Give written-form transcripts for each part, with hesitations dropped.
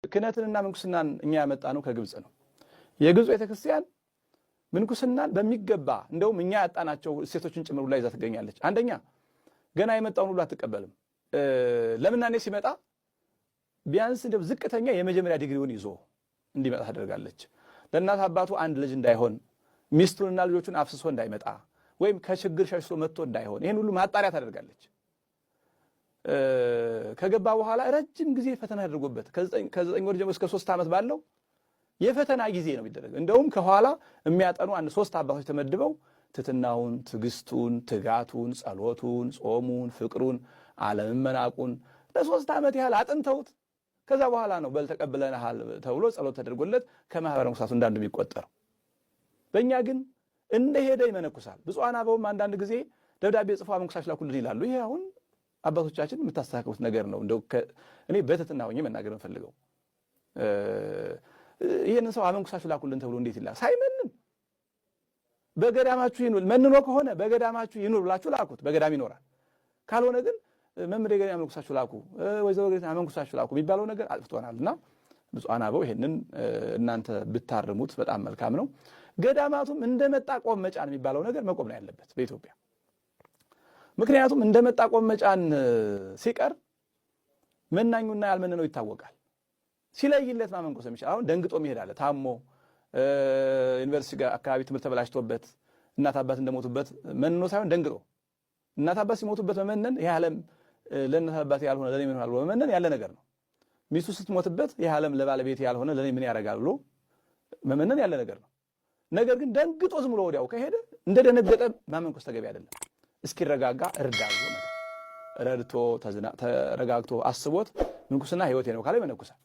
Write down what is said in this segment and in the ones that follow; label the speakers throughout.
Speaker 1: ክህነትንና ምንኩስናን እኛ ያመጣ ነው ከግብጽ ነው። የግብጽ ቤተክርስቲያን ምንኩስናን በሚገባ እንደውም እኛ ያጣናቸው እሴቶችን ጭምር ላይ ይዛ ትገኛለች። አንደኛ ገና የመጣውን ሁሉ አትቀበልም። ለምናኔ ሲመጣ ቢያንስ እንደው ዝቅተኛ የመጀመሪያ ዲግሪውን ይዞ እንዲመጣ ታደርጋለች። ለእናት አባቱ አንድ ልጅ እንዳይሆን፣ ሚስቱንና ልጆቹን አፍስሶ እንዳይመጣ ወይም ከችግር ሸሽቶ መጥቶ እንዳይሆን ይሄን ሁሉ ማጣሪያ ታደርጋለች። ከገባ በኋላ ረጅም ጊዜ ፈተና አድርጎበት ከ9 ወር ጀምሮ እስከ 3 ዓመት ባለው የፈተና ጊዜ ነው የሚደረግ። እንደውም ከኋላ የሚያጠኑ አንድ 3 አባቶች ተመድበው ትትናውን፣ ትግስቱን፣ ትጋቱን፣ ጸሎቱን፣ ጾሙን፣ ፍቅሩን፣ ዓለምን መናቁን ለ3 ዓመት ያህል አጥንተውት ከዛ በኋላ ነው በል ተቀብለናል ተብሎ ጸሎት ተደርጎለት ከማህበረ መነኮሳቱ እንዳንዱ የሚቆጠረው። በእኛ ግን እንደሄደ ይመነኩሳል። ብፁዓን አበውም አንዳንድ ጊዜ ደብዳቤ ጽፎ አመንኩሳች ላኩልን ይላሉ። ይሄ አሁን አባቶቻችን የምታስተካክሉት ነገር ነው። እንደው እኔ በትህትና ሆኜ መናገር እንፈልገው ይሄንን ሰው አመንኩሳች ላኩልን ተብሎ እንዴት ይላል? ሳይመንን በገዳማችሁ ይኑር፣ መንኖ ከሆነ በገዳማችሁ ይኑር ብላችሁ ላኩት፣ በገዳም ይኖራል። ካልሆነ ግን መምህር ገዳም አመንኩሳችሁ ላኩ፣ ወይዘሮ ገዳም አመንኩሳችሁ ላኩ የሚባለው ነገር አጥፍቶናልና ብፁዓን አበው ይሄንን እናንተ ብታርሙት በጣም መልካም ነው። ገዳማቱም እንደመጣ ቆም መጫን የሚባለው ነገር መቆም ነው ያለበት በኢትዮጵያ። ምክንያቱም እንደመጣ ቆም መጫን ሲቀር መናኙና ያልመነነው ይታወቃል። ሲለይለት ማመንኮስ የሚችል አሁን ደንግጦ ይሄዳል። ታሞ ዩኒቨርሲቲ አካባቢ ትምህርት ተበላሽቶበት እናት አባት እንደሞቱበት መንኖ ሳይሆን ደንግጦ እናት አባት ሲሞቱበት መመነን ይሄ ዓለም ለእናት አባት ያልሆነ ለኔ ምን ያህል መመነን ያለ ነገር ነው። ሚስቱ ስትሞትበት ይሄ ዓለም ለባለቤት ያልሆነ ለኔ ምን ያደርጋል ብሎ መመነን ያለ ነገር ነው። ነገር ግን ደንግጦ ዝም ብሎ ወዲያው ከሄደ እንደደነገጠ ማመንኮስ ተገቢ አይደለም። እስኪረጋጋ እርዳሉ ነው ረድቶ ተረጋግቶ አስቦት ምንኩስና ህይወቴ ነው ካለ ይመነኩሳል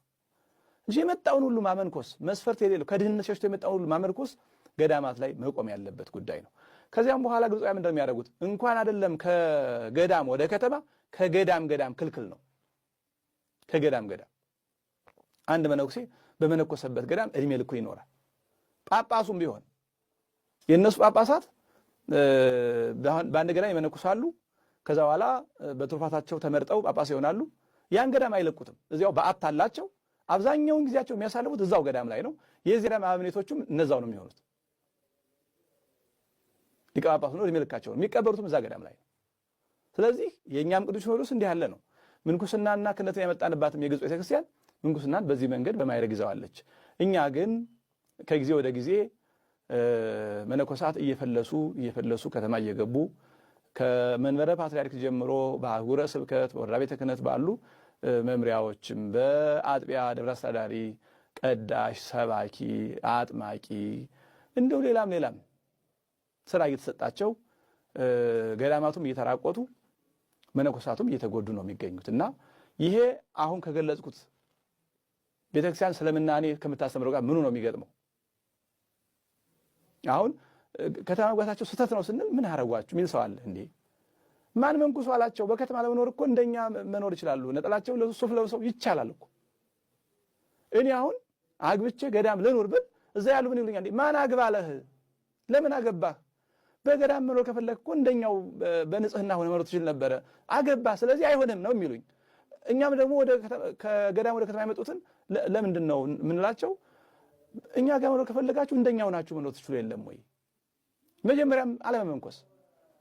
Speaker 1: እንጂ የመጣውን ሁሉ ማመንኮስ መስፈርት የሌለው ከድህነት ሸሽቶ የመጣውን ሁሉ ማመንኮስ ገዳማት ላይ መቆም ያለበት ጉዳይ ነው። ከዚያም በኋላ ግብፃውያን ምንድነው የሚያደርጉት? እንኳን አይደለም ከገዳም ወደ ከተማ ከገዳም ክልክል ነው። ከገዳም አንድ መነኩሴ በመነኮሰበት ገዳም እድሜ ልኩ ይኖራል። ጳጳሱም ቢሆን የነሱ ጳጳሳት በአንድ ገዳም ይመነኩሳሉ። ከዛ በኋላ በትሩፋታቸው ተመርጠው ጳጳስ ይሆናሉ። ያን ገዳም አይለቁትም። እዚያው በዓት አላቸው። አብዛኛውን ጊዜያቸው የሚያሳልፉት እዛው ገዳም ላይ ነው። የዚህ ገዳም አበምኔቶቹም እነዛው ነው የሚሆኑት። ሊቀ ጳጳሱ ነው እድሜ ልካቸው የሚቀበሩትም እዛ ገዳም ላይ ነው። ስለዚህ የእኛም ቅዱስ ሲኖዶስ እንዲህ ያለ ነው። ምንኩስናና ክህነትን ያመጣንባትም የግብፅ ቤተክርስቲያን ምንኩስናን በዚህ መንገድ በማይረግ ይዘዋለች። እኛ ግን ከጊዜ ወደ ጊዜ መነኮሳት እየፈለሱ ከተማ እየገቡ ከመንበረ ፓትርያርክ ጀምሮ በአህጉረ ስብከት በወረዳ ቤተ ክህነት ባሉ መምሪያዎችም በአጥቢያ ደብረ አስተዳዳሪ፣ ቀዳሽ፣ ሰባኪ፣ አጥማቂ እንደው ሌላም ስራ እየተሰጣቸው ገዳማቱም እየተራቆቱ መነኮሳቱም እየተጎዱ ነው የሚገኙት እና ይሄ አሁን ከገለጽኩት ቤተክርስቲያን ስለምናኔ ከምታስተምረው ጋር ምኑ ነው የሚገጥመው? አሁን ከተማ መግባታቸው ስህተት ነው ስንል ምን አረጓችሁ ሚል ሰው አለ እንዴ? ማን መንኩሱ አላቸው? በከተማ ለመኖር እኮ እንደኛ መኖር ይችላሉ። ነጠላቸው ሱፍ ለብሰው ይቻላል እኮ። እኔ አሁን አግብቼ ገዳም ልኖር ብል እዛ ያሉ ምን ይሉኛል? ማን አግባለህ? ለምን አገባህ? በገዳም መኖር ከፈለክ እኮ እንደኛው በንጽህና ሆነ መኖር ትችል ነበረ። አገባህ፣ ስለዚህ አይሆንም ነው የሚሉኝ። እኛም ደግሞ ከገዳም ወደ ከተማ የመጡትን ለምንድን ነው የምንላቸው? እኛ ጋር መኖር ከፈለጋችሁ እንደኛው ናችሁ መኖር ትችሉ የለም ወይ? መጀመሪያም አለመመንኮስ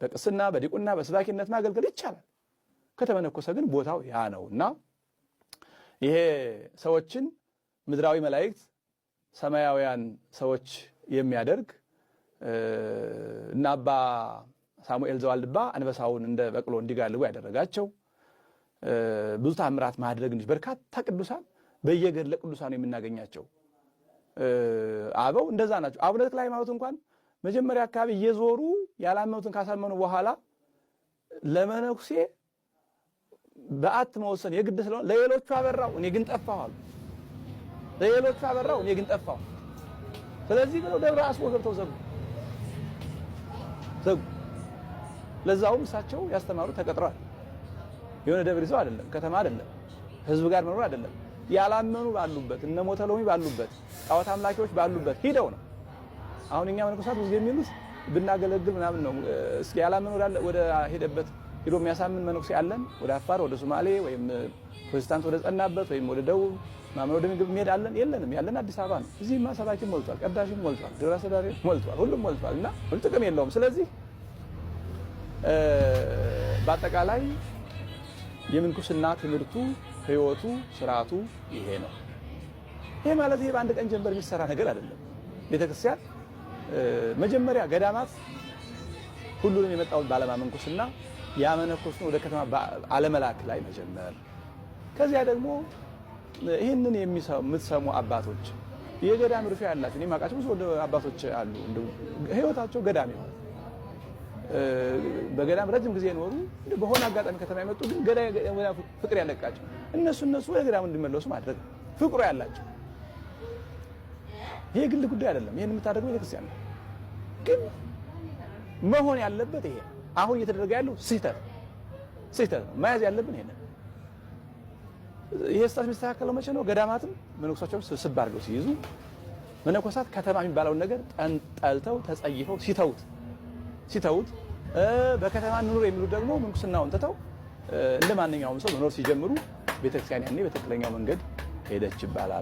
Speaker 1: በቅስና በዲቁና በስባኪነት ማገልገል ይቻላል። ከተመነኮሰ ግን ቦታው ያ ነውና ይሄ ሰዎችን ምድራዊ መላእክት ሰማያውያን ሰዎች የሚያደርግ እና አባ ሳሙኤል ዘዋልድባ አንበሳውን እንደ በቅሎ እንዲጋልቡ ያደረጋቸው ብዙ ተአምራት ማድረግ እንጂ በርካታ ቅዱሳን በየገድለ ቅዱሳን የምናገኛቸው አበው እንደዛ ናቸው። አቡነ ተክለ ሃይማኖት እንኳን መጀመሪያ አካባቢ እየዞሩ ያላመኑትን ካሳመኑ በኋላ ለመነኩሴ በዓት መወሰን የግድ ስለሆነ ለሌሎቹ አበራው እኔ ግን ጠፋሁ አሉ። ለሌሎቹ አበራው እኔ ግን ጠፋሁ። ስለዚህ ብለው ደብረ አስቦ ገብተው ዘጉ። ለዛውም እሳቸው ያስተማሩ ተቀጥረዋል። የሆነ ደብር ይዘው አይደለም፣ ከተማ አይደለም፣ ህዝብ ጋር መኖር አይደለም። ያላመኑ ባሉበት እነ ሞተሎሚ ባሉበት ጣዖት አምላኪዎች ባሉበት ሂደው ነው። አሁን እኛ መነኮሳት ብዙ የሚሉት ብናገለግል ምናምን ነው። እስኪ ያላመኑ ወደ ሄደበት ሄዶ የሚያሳምን መነኩሴ አለን? ወደ አፋር፣ ወደ ሶማሌ ወይም ፕሮቴስታንት ወደ ጸናበት ወይም ወደ ደቡብ ማመን ወደ ምግብ የሚሄድ አለን? የለንም። ያለን አዲስ አበባ ነው። እዚህማ ሰባኪም ሞልቷል፣ ቀዳሽም ሞልቷል፣ ድራ ሰዳሪ ሞልቷል፣ ሁሉም ሞልቷል እና ጥቅም የለውም። ስለዚህ በአጠቃላይ የምንኩስና ትምህርቱ፣ ህይወቱ፣ ስርዓቱ ይሄ ነው። ይሄ ማለት ይሄ በአንድ ቀን ጀንበር የሚሰራ ነገር አይደለም። ቤተክርስቲያን መጀመሪያ ገዳማት ሁሉንም የመጣውን ባለማመንኩስና ያመነኮስን ወደ ከተማ አለመላክ ላይ መጀመር፣ ከዚያ ደግሞ ይህንን የምትሰሙ አባቶች የገዳም ርፊያ ያላችሁ እኔ የማውቃቸው ብዙ አባቶች አሉ፣ ህይወታቸው ገዳም ይሆን በገዳም ረጅም ጊዜ ኖሩ፣ በሆነ አጋጣሚ ከተማ የመጡ ግን ገዳም ፍቅር ያለቃቸው እነሱ ወደ ገዳም እንዲመለሱ ማድረግ ፍቅሩ ያላቸው። ይሄ ግል ጉዳይ አይደለም። ይሄን የምታደርገው ቤተክርስቲያን ነው። ግን መሆን ያለበት ይሄ አሁን እየተደረገ ያለው ስህተት ነው። መያዝ ያለብን ይሄን። ይሄ ስህተት የሚስተካከለው መቼ ነው? ገዳማትም መነኮሳቸውን ስብስብ አድርገው ሲይዙ፣ መነኮሳት ከተማ የሚባለውን ነገር ጠልተው ተጸይፈው ሲተውት በከተማ ኑሮ የሚሉት ደግሞ ምንኩስናውን ትተው እንደ ማንኛውም ሰው መኖር ሲጀምሩ ቤተክርስቲያን ያኔ በትክክለኛው መንገድ ሄደች ይባላል።